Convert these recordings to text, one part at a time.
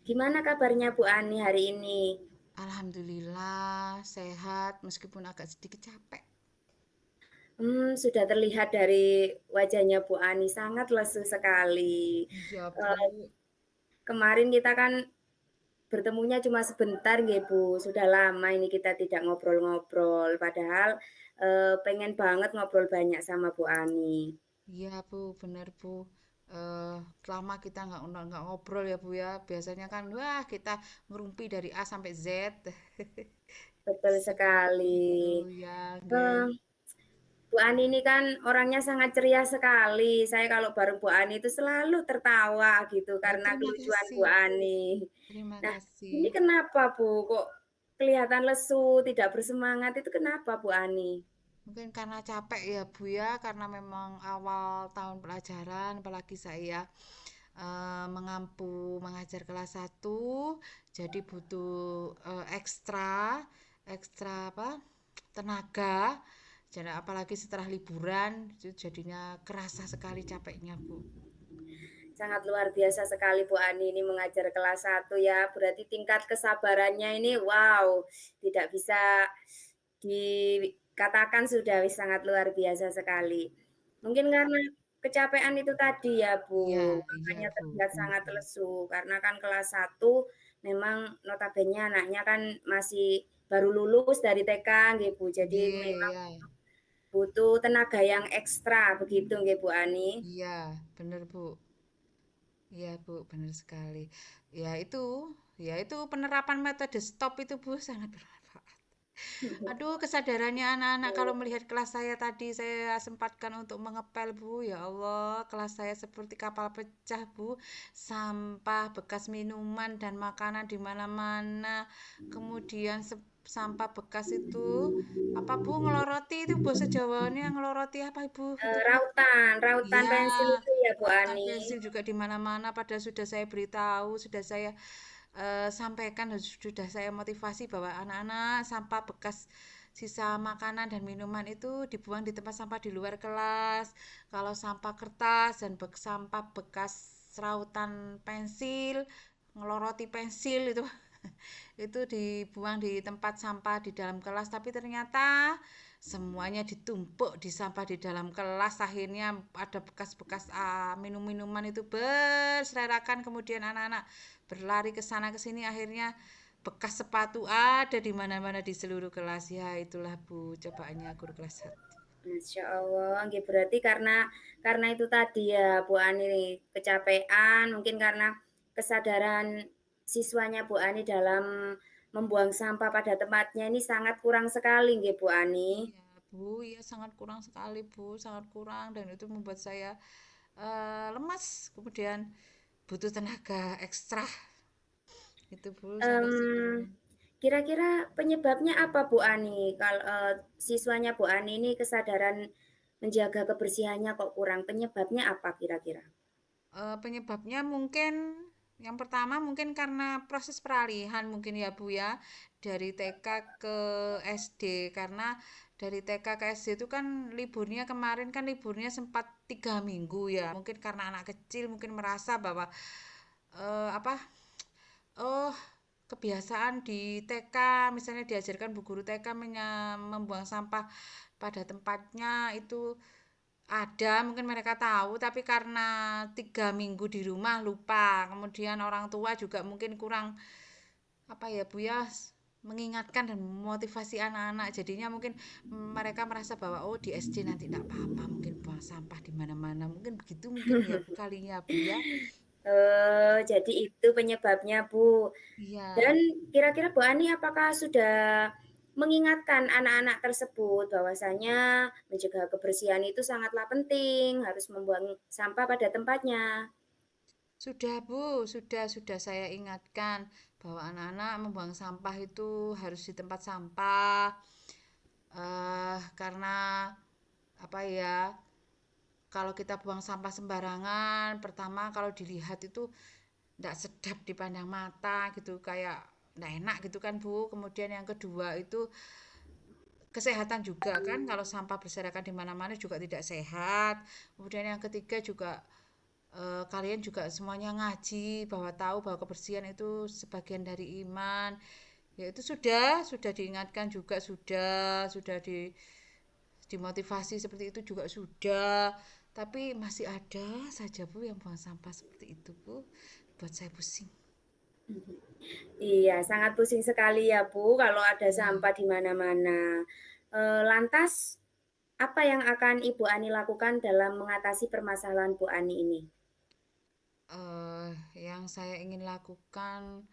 Gimana kabarnya Bu Ani hari ini? Alhamdulillah sehat meskipun agak sedikit capek. Sudah terlihat dari wajahnya Bu Ani sangat lesu sekali. Iya, Bu. Eee, Kemarin kita kan bertemunya cuma sebentar nggih Bu, sudah lama ini kita tidak ngobrol-ngobrol, padahal, pengen banget ngobrol banyak sama Bu Ani. Iya, Bu, bener, Bu. Lama kita nggak ngobrol ya, Bu ya. Biasanya kan, wah kita ngerumpi dari A sampai Z. Betul Seperti itu sekali. ya, nggih. Eee, Bu Ani ini kan orangnya sangat ceria sekali. Saya kalau bareng Bu Ani itu selalu tertawa gitu Oh, karena terima kelucuan Bu kasih. Ani. Terima Nah, kasih. ini kenapa Bu kok kelihatan lesu, tidak bersemangat itu kenapa Bu Ani? Mungkin karena capek ya Bu ya, karena memang awal tahun pelajaran, apalagi saya mengampu mengajar kelas satu, jadi butuh ekstra, ekstra apa, tenaga. Jadi apalagi setelah liburan, itu jadinya kerasa sekali capeknya Bu. Sangat luar biasa sekali Bu Ani ini mengajar kelas satu ya. Berarti tingkat kesabarannya ini wow, tidak bisa dikatakan sudah sangat luar biasa sekali. Mungkin karena kecapean itu tadi ya Iya, Bu, iya makanya Bu, terlihat benar sangat Bu. lesu. Karena kan kelas satu memang notabene anaknya kan masih baru lulus dari TK nggih Bu. Jadi Iya, memang iya, butuh tenaga yang ekstra begitu nggih Bu Ani. iya, benar Bu. Iya Bu, benar sekali. Ya itu, ya itu penerapan metode stop itu Bu sangat bermanfaat. Aduh, kesadarannya anak-anak kalau melihat kelas saya tadi, saya sempatkan untuk mengepel, Bu. Ya Allah, kelas saya seperti kapal pecah, Bu. Sampah, bekas minuman dan makanan di mana-mana. Kemudian sampah bekas itu apa, Bu? Ngeloroti itu bahasa Jawanya ngeloroti apa, Ibu? Itu, Bu. Rautan Iya, pensil itu ya Bu rautan Ani. pensil juga di mana-mana. Padahal sudah saya beritahu, sudah saya sampaikan, dan sudah saya motivasi bahwa anak-anak sampah bekas sisa makanan dan minuman itu dibuang di tempat sampah di luar kelas. Kalau sampah kertas dan sampah bekas rautan pensil, ngeloroti pensil itu itu dibuang di tempat sampah di dalam kelas, tapi ternyata semuanya ditumpuk di sampah di dalam kelas. Akhirnya ada bekas-bekas minum-minuman itu berserakan, kemudian anak-anak berlari ke sana ke sini, akhirnya bekas sepatu ada di mana-mana di seluruh kelas. Ya itulah Bu cobaannya guru kelas 1. Masya Allah, nggih berarti karena itu tadi ya Bu Ani kecapean, mungkin karena kesadaran siswanya Bu Ani dalam membuang sampah pada tempatnya ini sangat kurang sekali nggih Bu Ani. Iya Bu, iya sangat kurang sekali Bu, sangat kurang, dan itu membuat saya lemas, kemudian butuh tenaga ekstra. Itu Bu sampai situ. Mmm, Kira-kira penyebabnya apa Bu Ani? Kalau siswanya Bu Ani ini kesadaran menjaga kebersihannya kok kurang, penyebabnya apa kira-kira? Penyebabnya mungkin yang pertama mungkin karena proses peralihan mungkin ya Bu ya, dari TK ke SD, karena dari TK ke SD itu kan liburnya kemarin kan liburnya sempat 3 minggu ya, mungkin karena anak kecil mungkin merasa bahwa apa, oh, kebiasaan di TK misalnya diajarkan bu guru TK membuang sampah pada tempatnya itu ada, mungkin mereka tahu, tapi karena 3 minggu di rumah lupa. Kemudian orang tua juga mungkin kurang apa ya Bu ya, mengingatkan dan memotivasi anak-anak. Jadinya mungkin mereka merasa bahwa oh di SD nanti tidak apa-apa, mungkin buang sampah di mana-mana. Mungkin begitu mungkin ya Bu kalinya Bu ya. Jadi itu penyebabnya, Bu. Iya. Dan kira-kira Bu Ani apakah sudah mengingatkan anak-anak tersebut bahwasanya menjaga kebersihan itu sangatlah penting, harus membuang sampah pada tempatnya? Sudah Bu, sudah saya ingatkan bahwa anak-anak membuang sampah itu harus di tempat sampah. Karena apa ya? Kalau kita buang sampah sembarangan, pertama kalau dilihat itu tidak sedap dipandang mata gitu, kayak nggak enak gitu kan Bu. Kemudian yang kedua itu kesehatan juga kan, kalau sampah berserakan di mana-mana juga tidak sehat. Kemudian yang ketiga juga kalian juga semuanya ngaji bahwa tahu bahwa kebersihan itu sebagian dari iman. Ya itu sudah diingatkan juga, sudah dimotivasi seperti itu juga sudah. Tapi masih ada saja Bu yang buang sampah seperti itu Bu. Buat saya pusing. Iya, sangat pusing sekali ya Bu kalau ada Iya. sampah di mana-mana. Lantas apa yang akan Ibu Ani lakukan dalam mengatasi permasalahan Bu Ani ini? Eh, yang saya ingin lakukan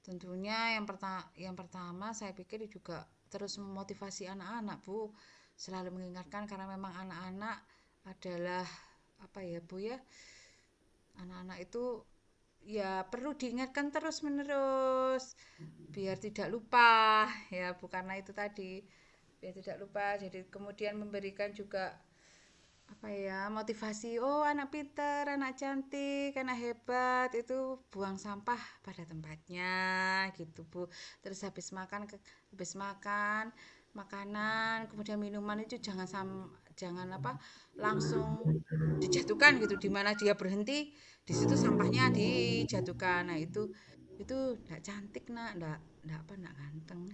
tentunya yang pertama saya pikir juga terus memotivasi anak-anak, Bu. Selalu mengingatkan karena memang anak-anak adalah apa ya, Bu ya? Anak-anak itu ya perlu diingatkan terus-menerus biar tidak lupa ya, Bu, karena itu tadi biar tidak lupa. Jadi kemudian memberikan juga apa ya motivasi, oh anak pinter, anak cantik, anak hebat itu buang sampah pada tempatnya gitu Bu. Terus habis makan makanan kemudian minuman itu jangan apa langsung dijatuhkan gitu, di mana dia berhenti di situ sampahnya dijatuhkan. Nah itu enggak cantik nak, enggak apa enggak ganteng.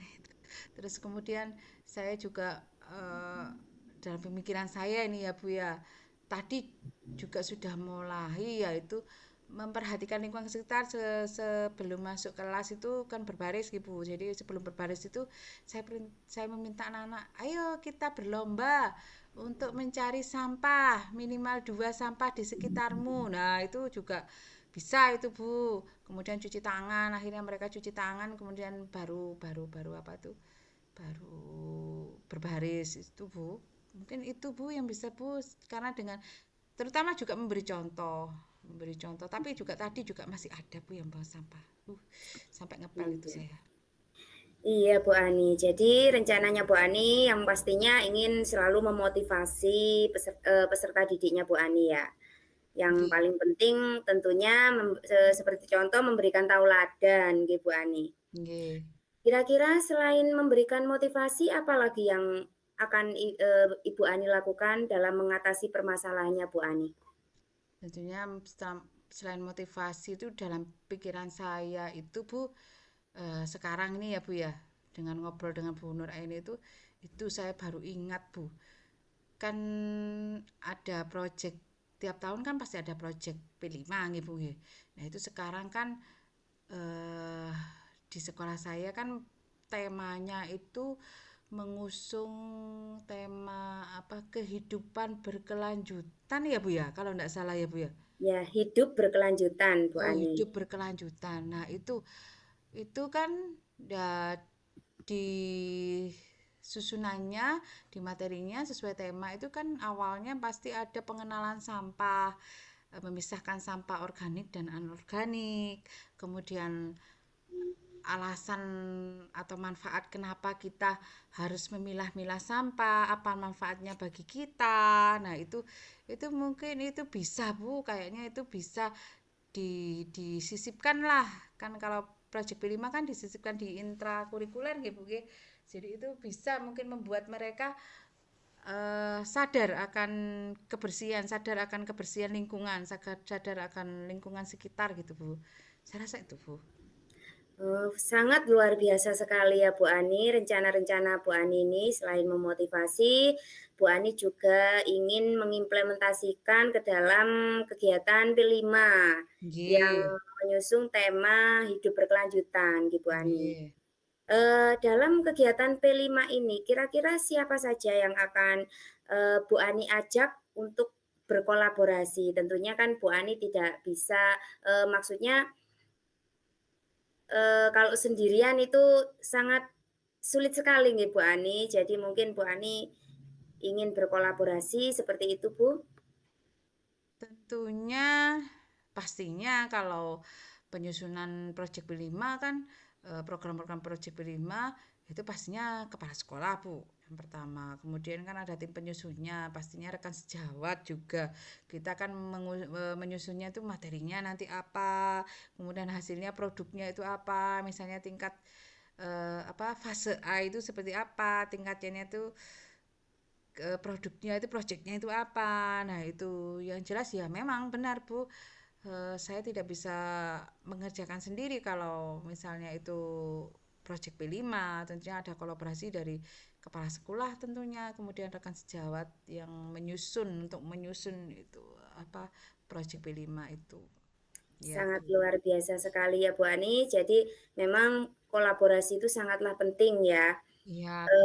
Terus kemudian saya juga dalam pemikiran saya ini ya Bu ya, tadi juga sudah mulai yaitu memperhatikan lingkungan sekitar sebelum masuk kelas itu kan berbaris gitu. Jadi sebelum berbaris itu saya meminta anak-anak, ayo kita berlomba untuk mencari sampah minimal 2 sampah di sekitarmu. Nah itu juga bisa itu Bu. Kemudian cuci tangan, akhirnya mereka cuci tangan, kemudian baru baru baru apa tuh baru berbaris itu Bu. Mungkin itu Bu yang bisa Bu, karena dengan terutama juga memberi contoh, tapi juga tadi juga masih ada Bu yang buang sampah, sampai ngepel itu Iya. saya. Iya Bu Ani, jadi rencananya Bu Ani yang pastinya ingin selalu memotivasi peserta didiknya Bu Ani ya. Yang Nggih, paling penting tentunya seperti contoh memberikan tauladan nggih Bu Ani. nggih. Kira-kira selain memberikan motivasi, apalagi yang akan Ibu Ani lakukan dalam mengatasi permasalahannya Bu Ani? Tentunya selain motivasi itu dalam pikiran saya itu Bu, sekarang ini ya Bu ya, dengan ngobrol dengan Bu Nur Aini itu saya baru ingat Bu. Kan ada project tiap tahun kan pasti ada project P5 nggih Bu nggih. Nah, itu sekarang kan eh di sekolah saya kan temanya itu mengusung tema apa kehidupan berkelanjutan ya Bu ya, kalau enggak salah ya Bu ya. Ya, hidup berkelanjutan Bu Oh, Ani. hidup berkelanjutan. Nah, itu kan da, di susunannya, di materinya sesuai tema itu kan awalnya pasti ada pengenalan sampah, memisahkan sampah organik dan anorganik. Kemudian alasan atau manfaat kenapa kita harus memilah-milah sampah, apa manfaatnya bagi kita. Nah, itu mungkin itu bisa Bu, kayaknya itu bisa disisipkan lah. Kan kalau Project B5 kan disisipkan di intrakurikuler gitu Bu. Jadi itu bisa mungkin membuat mereka sadar akan kebersihan lingkungan, sadar akan lingkungan sekitar gitu Bu. Saya rasa itu Bu. Sangat luar biasa sekali ya Bu Ani, rencana-rencana Bu Ani ini selain memotivasi, Bu Ani juga ingin mengimplementasikan ke dalam kegiatan P5 yang Nggih, mengusung tema hidup berkelanjutan gitu Bu Ani. nggih. Dalam kegiatan P5 ini kira-kira siapa saja yang akan, Bu Ani ajak untuk berkolaborasi? Tentunya kan Bu Ani tidak bisa, maksudnya kalau sendirian itu sangat sulit sekali nih Bu Ani, jadi mungkin Bu Ani ingin berkolaborasi seperti itu, Bu? Tentunya pastinya kalau penyusunan Project B5 kan program-program Project B5 itu pastinya kepala sekolah Bu yang pertama. Kemudian kan ada tim penyusunnya, pastinya rekan sejawat juga. Kita kan menyusunnya itu materinya nanti apa, kemudian hasilnya produknya itu apa, misalnya tingkat apa fase A itu seperti apa, tingkatnya itu produknya itu proyeknya itu apa. Nah, itu yang jelas ya memang benar, Bu. Saya tidak bisa mengerjakan sendiri kalau misalnya itu proyek B5, tentunya ada kolaborasi dari kepala sekolah tentunya, kemudian rekan sejawat yang untuk menyusun itu apa proyek B5 itu. Ya, Sangat Bu. luar biasa sekali ya Bu Ani. Jadi memang kolaborasi itu sangatlah penting ya. Iya, Bu.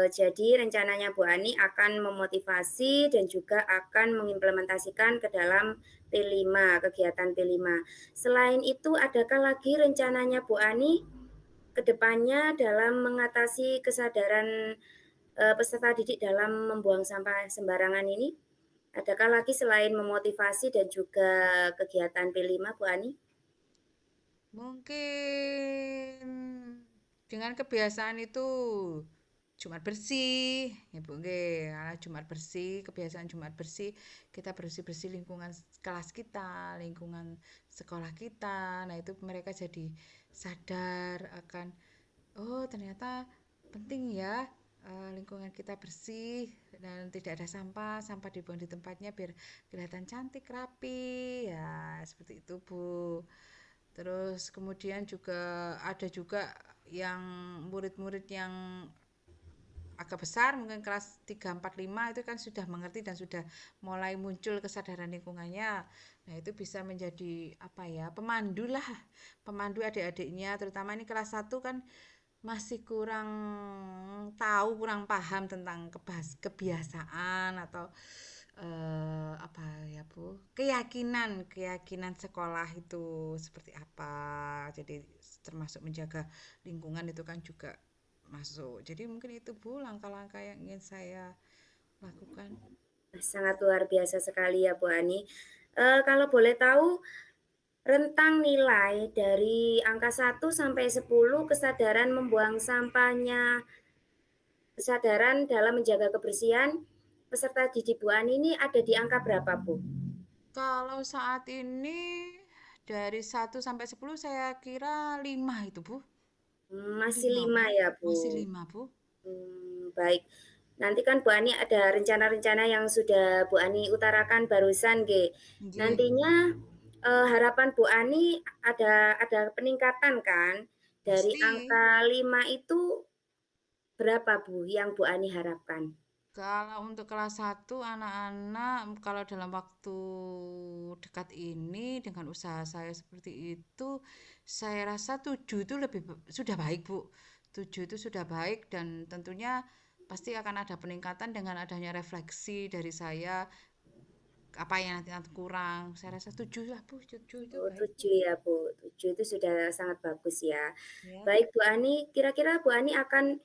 Jadi rencananya Bu Ani akan memotivasi dan juga akan mengimplementasikan ke dalam P5, kegiatan P5. Selain itu, adakah lagi rencananya Bu Ani ke depannya dalam mengatasi kesadaran peserta didik dalam membuang sampah sembarangan ini? Adakah lagi selain memotivasi dan juga kegiatan P5, Bu Ani? Mungkin dengan kebiasaan itu Jumat bersih, ya Bu nggih. Karena Jumat bersih, kebiasaan Jumat bersih, kita bersih-bersih lingkungan kelas kita, lingkungan sekolah kita. Nah, itu mereka jadi sadar akan oh, ternyata penting ya lingkungan kita bersih dan tidak ada sampah, sampah dibuang di tempatnya biar kelihatan cantik, rapi. Ya, seperti itu, Bu. Terus kemudian juga ada juga yang murid-murid yang agak besar mungkin kelas 3 4 5 itu kan sudah mengerti dan sudah mulai muncul kesadaran lingkungannya. Nah, itu bisa menjadi apa ya? Pemandu lah, pemandu adik-adiknya terutama ini kelas 1 kan masih kurang tahu, kurang paham tentang kebiasaan atau apa ya Bu, keyakinan sekolah itu seperti apa. Jadi termasuk menjaga lingkungan itu kan juga masuk. Jadi mungkin itu Bu langkah-langkah yang ingin saya lakukan. Sangat luar biasa sekali ya Bu Ani. Kalau boleh tahu rentang nilai dari angka 1 sampai 10 kesadaran membuang sampahnya, kesadaran dalam menjaga kebersihan peserta didik Bu Ani ini ada di angka berapa Bu? Kalau saat ini dari 1 sampai 10 saya kira 5 itu Bu. Masih 5 Bu. 5 ya Bu. Masih 5 Bu. Baik. Nanti kan Bu Ani ada rencana-rencana yang sudah Bu Ani utarakan barusan, G. Nggih, Nantinya harapan Bu Ani ada peningkatan kan? Dari pasti. angka 5 itu berapa Bu yang Bu Ani harapkan? Kalau untuk kelas 1 anak-anak kalau dalam waktu dekat ini dengan usaha saya seperti itu, saya rasa 7 itu sudah baik, Bu. 7 itu sudah baik dan tentunya pasti akan ada peningkatan dengan adanya refleksi dari saya apa yang nanti kurang. Saya rasa 7 lah, Bu. 7 itu Oh, baik, Bu. 7 ya Bu. 7 itu sudah sangat bagus ya. Ya. Baik Bu Ani, kira-kira Bu Ani akan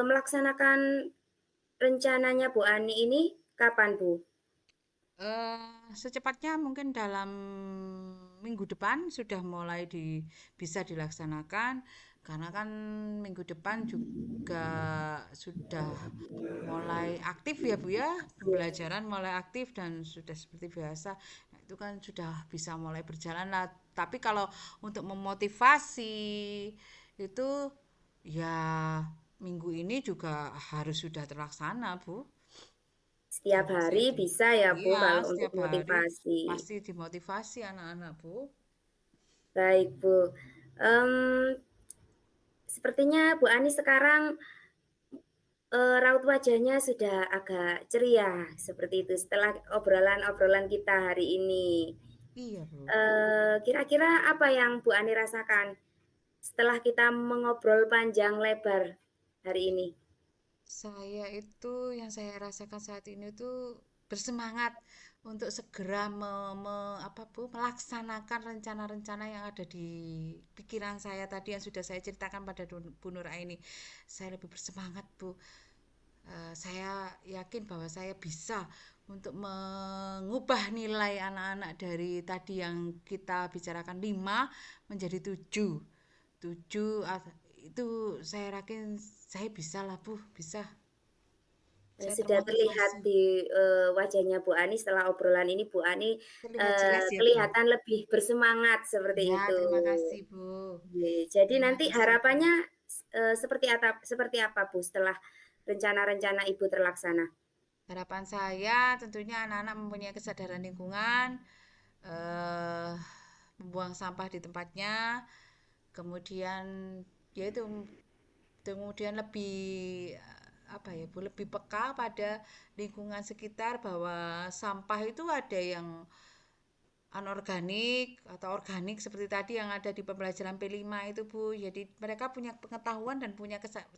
melaksanakan rencananya Bu Ani ini kapan Bu? Secepatnya mungkin dalam minggu depan sudah mulai bisa dilaksanakan karena kan minggu depan juga sudah mulai aktif ya Bu ya, pembelajaran mulai aktif dan sudah seperti biasa. Nah, itu kan sudah bisa mulai berjalan lah. Tapi kalau untuk memotivasi itu ya minggu ini juga harus sudah terlaksana, Bu. Setiap Motivasi hari itu. bisa ya Bu Iya, kalau untuk setiap hari motivasi. pasti dimotivasi anak-anak, Bu. Baik Bu. Mmm, Sepertinya Bu Ani sekarang, raut wajahnya sudah agak ceria seperti itu setelah obrolan-obrolan kita hari ini. Iya, Bu. Kira-kira apa yang Bu Ani rasakan setelah kita mengobrol panjang lebar hari ini? Yang saya rasakan saat ini tuh bersemangat untuk segera apa, Bu, melaksanakan rencana-rencana yang ada di pikiran saya tadi yang sudah saya ceritakan pada Bu Nur Aini. Saya lebih bersemangat, Bu. Saya yakin bahwa saya bisa untuk mengubah nilai anak-anak dari tadi yang kita bicarakan 5 menjadi 7. 7 itu saya yakin saya bisa lah Bu, bisa. Saya Sudah terlihat termotivasi. di, wajahnya Bu Ani setelah obrolan ini Bu Ani, Terlihat jelas ya Bu. kelihatan lebih bersemangat seperti Ya, itu. terima kasih Bu. Jadi Terima nanti kasih Bu. harapannya, seperti apa Bu setelah, rencana-rencana Ibu terlaksana? Harapan saya tentunya anak-anak mempunyai kesadaran lingkungan, eh, membuang sampah di tempatnya, kemudian yaitu kemudian lebih apa ya Bu, lebih peka pada lingkungan sekitar bahwa sampah itu ada yang anorganik atau organik seperti tadi yang ada di pembelajaran P5 itu Bu. Jadi mereka punya pengetahuan dan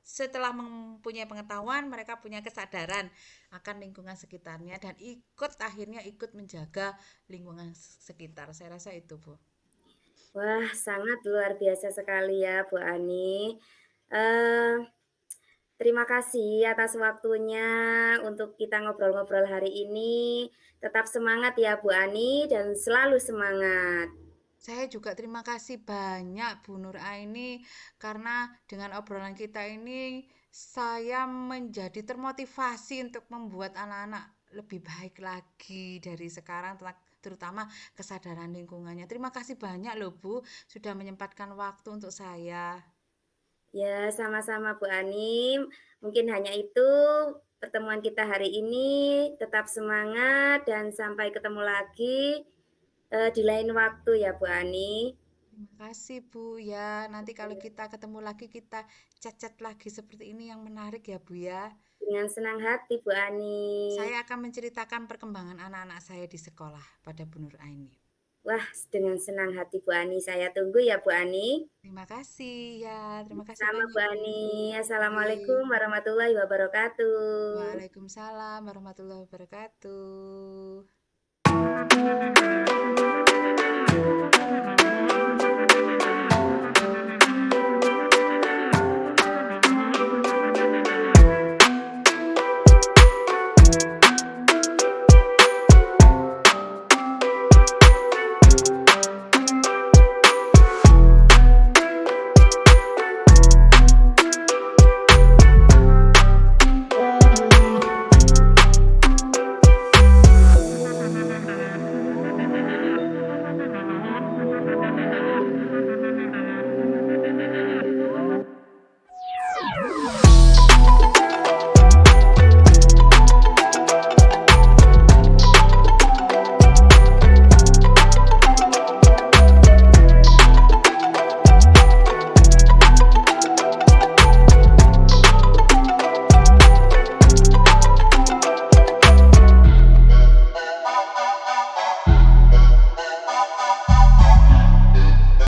setelah mempunyai pengetahuan mereka punya kesadaran akan lingkungan sekitarnya dan akhirnya ikut menjaga lingkungan sekitar. Saya rasa itu Bu. Wah, sangat luar biasa sekali ya, Bu Ani. Eee, Terima kasih atas waktunya untuk kita ngobrol-ngobrol hari ini. Tetap semangat ya, Bu Ani, dan selalu semangat. Saya juga terima kasih banyak Bu Nur Aini karena dengan obrolan kita ini saya menjadi termotivasi untuk membuat anak-anak lebih baik lagi dari sekarang terutama kesadaran lingkungannya. Terima kasih banyak loh Bu sudah menyempatkan waktu untuk saya. Ya, sama-sama Bu Ani. Mungkin hanya itu pertemuan kita hari ini. Tetap semangat dan sampai ketemu lagi di lain waktu ya Bu Ani. Terima kasih Bu ya. Nanti kalau kita ketemu lagi kita chat-chat lagi seperti ini yang menarik ya Bu ya. Dengan senang hati Bu Ani. Saya akan menceritakan perkembangan anak-anak saya di sekolah pada Bu Nur Aini. Wah, dengan senang hati Bu Ani. Saya tunggu ya Bu Ani. Terima kasih ya. Terima kasih Sama banyak Bu Bu. Ani. Baik. Assalamualaikum warahmatullahi wabarakatuh. Waalaikumsalam warahmatullahi wabarakatuh.